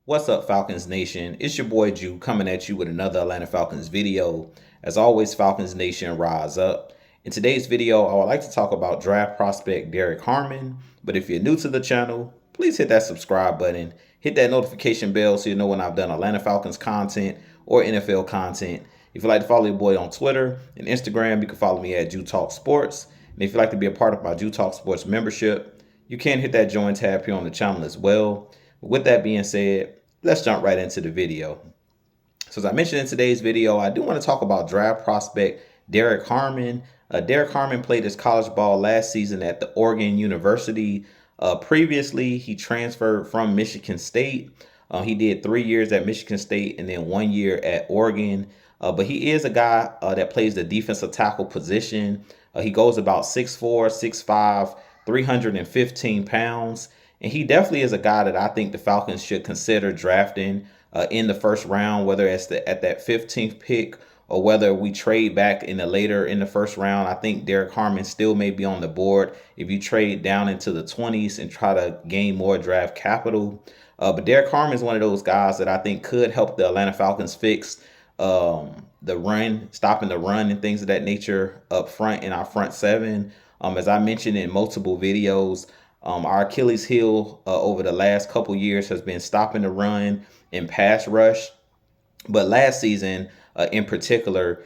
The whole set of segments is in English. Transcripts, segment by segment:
What's up, Falcons Nation? It's your boy Jew coming at you with another Atlanta Falcons video. As always, Falcons Nation, rise up. In today's video, I would like to talk about draft prospect Derrick Harmon. But if you're new to the channel, please hit that subscribe button, hit that notification bell so you know when I've done Atlanta Falcons content or NFL content. If you'd like to follow your boy on Twitter and Instagram, you can follow me at Jew Talk Sports. And if you'd like to be a part of my Jew Talk Sports membership, you can hit that join tab here on the channel as well. With that being said, let's jump right into the video. So as I mentioned in today's video, I do want to talk about draft prospect Derrick Harmon. Derrick Harmon played his college ball last season at the Oregon University. Previously, he transferred from Michigan State. He did 3 years at Michigan State and then 1 year at Oregon. But he is a guy that plays the defensive tackle position. He goes about 6'4", 6'5", 315 pounds. And he definitely is a guy that I think the Falcons should consider drafting in the first round, whether it's at that 15th pick or whether we trade back later in the first round. I think Derrick Harmon still may be on the board if you trade down into the 20s and try to gain more draft capital. But Derrick Harmon is one of those guys that I think could help the Atlanta Falcons fix the run, stopping the run and things of that nature up front in our front seven. As I mentioned in multiple videos, our Achilles heel over the last couple years has been stopping the run and pass rush. But last season, in particular,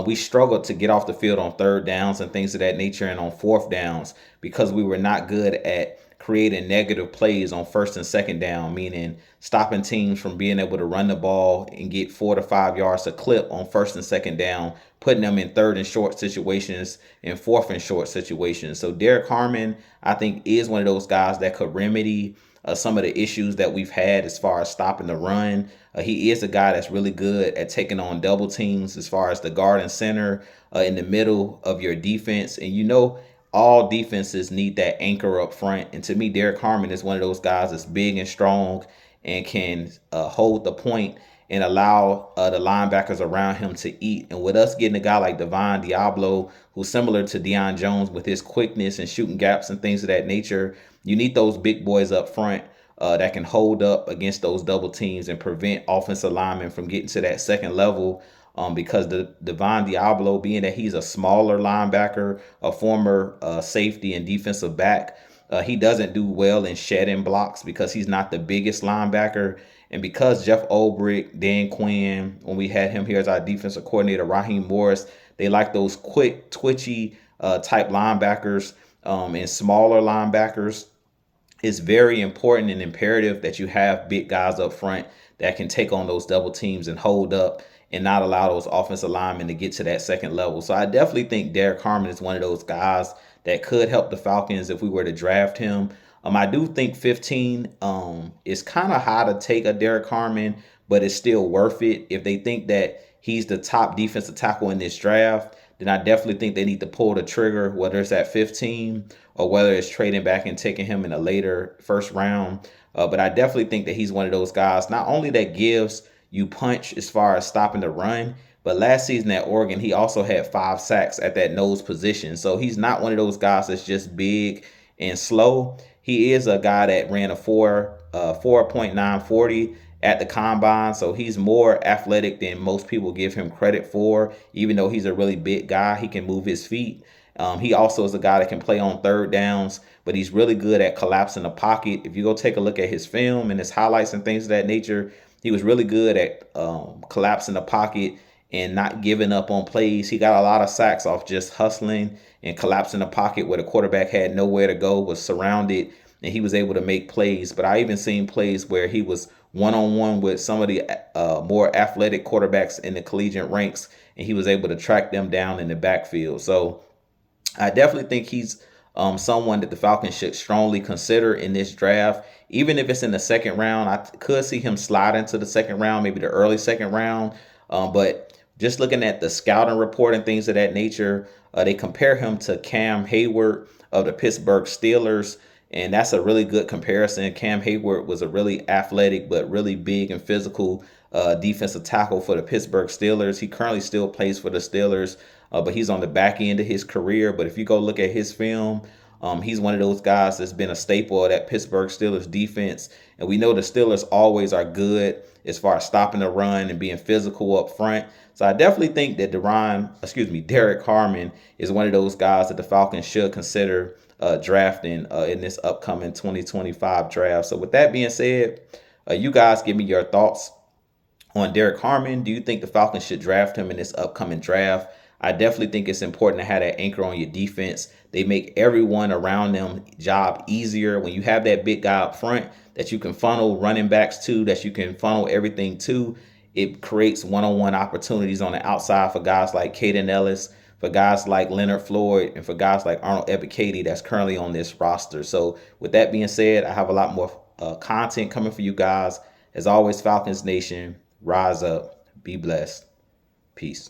we struggled to get off the field on third downs and things of that nature and on fourth downs because we were not good at creating negative plays on first and second down, meaning stopping teams from being able to run the ball and get 4 to 5 yards a clip on first and second down, putting them in third and short situations and fourth and short situations. So Derrick Harmon, I think, is one of those guys that could remedy some of the issues that we've had as far as stopping the run. He is a guy that's really good at taking on double teams as far as the guard and center in the middle of your defense. And you know, all defenses need that anchor up front. And to me, Derrick Harmon is one of those guys that's big and strong and can hold the point and allow the linebackers around him to eat. And with us getting a guy like Devon Diablo, who's similar to Deion Jones with his quickness and shooting gaps and things of that nature, you need those big boys up front that can hold up against those double teams and prevent offensive linemen from getting to that second level. Because the Devon Diablo, being that he's a smaller linebacker, a former safety and defensive back, he doesn't do well in shedding blocks because he's not the biggest linebacker. And because Jeff Ulbrich, Dan Quinn, when we had him here as our defensive coordinator, Raheem Morris, they like those quick, twitchy type linebackers and smaller linebackers. It's very important and imperative that you have big guys up front that can take on those double teams and hold up and not allow those offensive linemen to get to that second level. So I definitely think Derrick Harmon is one of those guys that could help the Falcons if we were to draft him. I do think 15 is kind of high to take a Derrick Harmon, but it's still worth it. If they think that he's the top defensive tackle in this draft, then I definitely think they need to pull the trigger, whether it's at 15 or whether it's trading back and taking him in a later first round. But I definitely think that he's one of those guys, not only that gives you punch as far as stopping the run, but last season at Oregon, he also had 5 sacks at that nose position. So he's not one of those guys that's just big and slow. He is a guy that ran a 4.940 at the combine. So he's more athletic than most people give him credit for. Even though he's a really big guy, he can move his feet. He also is a guy that can play on third downs, but he's really good at collapsing the pocket. If you go take a look at his film and his highlights and things of that nature, he was really good at collapsing the pocket and not giving up on plays. He got a lot of sacks off just hustling and collapsing the pocket where the quarterback had nowhere to go, was surrounded, and he was able to make plays. But I even seen plays where he was one-on-one with some of the more athletic quarterbacks in the collegiate ranks, and he was able to track them down in the backfield. So I definitely think he's someone that the Falcons should strongly consider in this draft. Even if it's in the second round, I could see him slide into the second round, maybe the early second round. But just looking at the scouting report and things of that nature, they compare him to Cam Hayward of the Pittsburgh Steelers. And that's a really good comparison. Cam Hayward was a really athletic but really big and physical defensive tackle for the Pittsburgh Steelers. He currently still plays for the Steelers, but he's on the back end of his career. But if you go look at his film, He's one of those guys that's been a staple of that Pittsburgh Steelers defense. And we know the Steelers always are good as far as stopping the run and being physical up front. So I definitely think that Derrick Harmon is one of those guys that the Falcons should consider drafting in this upcoming 2025 draft. So with that being said, you guys give me your thoughts on Derrick Harmon. Do you think the Falcons should draft him in this upcoming draft? I definitely think it's important to have that anchor on your defense. They make everyone around them job easier. When you have that big guy up front that you can funnel running backs to, that you can funnel everything to, it creates one-on-one opportunities on the outside for guys like Caden Ellis, for guys like Leonard Floyd, and for guys like Arnold Ebiketie that's currently on this roster. So with that being said, I have a lot more content coming for you guys. As always, Falcons Nation, rise up, be blessed. Peace.